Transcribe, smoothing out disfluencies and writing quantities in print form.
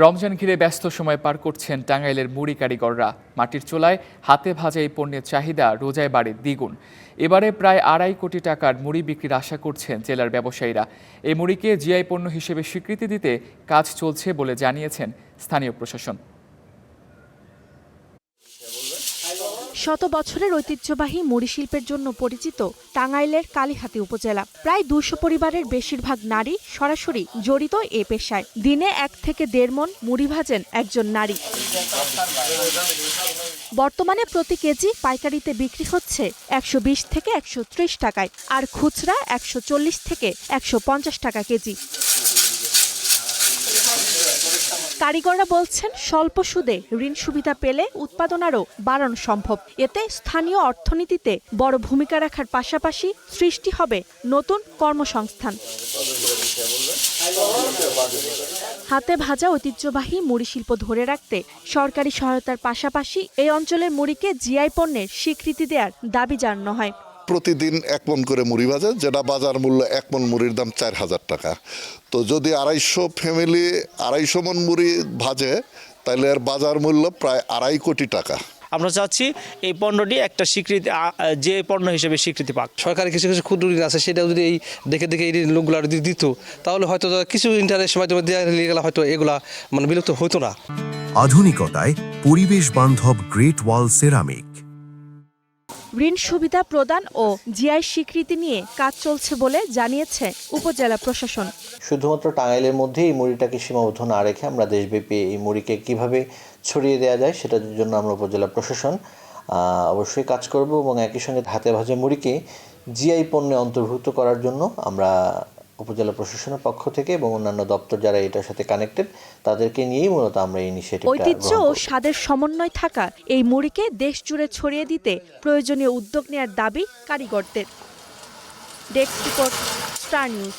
রমজান ঘিরে ব্যস্ত সময় পার করছেন টাঙ্গাইলের মুড়ি কারিগররা। মাটির চুলায় হাতে ভাজা এই পণ্যের চাহিদা রোজায় বাড়ে দ্বিগুণ। এবারে প্রায় 2.5 কোটি টাকার মুড়ি বিক্রির আশা করছেন জেলার ব্যবসায়ীরা। এই মুড়িকে জিআই পণ্য হিসেবে স্বীকৃতি দিতে কাজ চলছে বলে জানিয়েছেন স্থানীয় প্রশাসন। শত বছরের ঐতিহ্যবাহী মুড়ি শিল্পের জন্য পরিচিত টাঙ্গাইলের কালিহাতী উপজেলা। প্রায় 200 পরিবারের বেশিরভাগ নারী সরাসরি জড়িত এ পেশায়। দিনে 1 থেকে 1.5 মণ মুড়ি ভাজেন একজন নারী। বর্তমানে প্রতি কেজি পাইকারিতে বিক্রি হচ্ছে 120 থেকে 130 টাকায়, আর খুচরা 140 থেকে 150 টাকা কেজি। কারিগররা বলছেন, স্বল্প সুদে ঋণ সুবিধা পেলে উৎপাদন আরও বাড়ানো সম্ভব। এতে স্থানীয় অর্থনীতিতে বড় ভূমিকা রাখার পাশাপাশি সৃষ্টি হবে নতুন কর্মসংস্থান। হাতে ভাজা ঐতিহ্যবাহী মুড়ি শিল্প ধরে রাখতে সরকারি সহায়তার পাশাপাশি এই অঞ্চলের মুড়িকে জিআই পণ্যের স্বীকৃতি দেওয়ার দাবি জানানো হয়। প্রতিদিন 1 মণ করে মুড়ি ভাজে, যেটা বাজার মূল্য 1 মণ মুড়ির দাম 4000 টাকা। তো যদি 250 ফ্যামিলি 250 মণ মুড়ি ভাজে, তাহলে এর বাজার মূল্য প্রায় 2.5 কোটি টাকা। আমরা চাচ্ছি এই পণ্যটি একটা স্বীকৃতি, যে পণ্য হিসেবে স্বীকৃতি পাক। সরকারি কিছু কিছু ক্ষুদ্র ঋণ আছে, সেটাও যদি এই দেখে এই লোকগুলো দিত, তাহলে হয়তো কিছু ইন্টারেস্ট মাধ্যমে দেওয়া গেলে হয়তো এগুলা বিলুপ্ত হতো না। আধুনিকতায় পরিবেশ বান্ধব গ্রেট ওয়াল সেরামিক। ঋণ সুবিধা প্রদান ও জিআই স্বীকৃতি নিয়ে কাজ চলছে বলে জানিয়েছে উপজেলা প্রশাসন। শুধুমাত্র টাঙ্গাইলের মধ্যে এই মুড়িটাকে সীমাবদ্ধ না রেখে আমরা দেশব্যাপী এই মুড়িকে কিভাবে ছড়িয়ে দেওয়া যায় সেটার জন্য আমরা উপজেলা প্রশাসন অবশ্যই কাজ করব, এবং একই সঙ্গে হাতে ভাজা মুড়িকে জিআই পণ্যে অন্তর্ভুক্ত করার জন্য আমরা উপজেলা প্রশাসনের পক্ষ থেকে এবং অন্যান্য দপ্তর যারা এটার সাথে কানেক্টেড তাদেরকে নিয়েই মূলত আমরা এই ইনিশিয়েটিভটা ঐতিহ্য ও স্বাদের সমন্বয় থাকা এই মুড়িকে দেশ জুড়ে ছড়িয়ে দিতে প্রয়োজনীয় উদ্যোগ নেওয়ার দাবি কারিগরদের। Desk report, star news.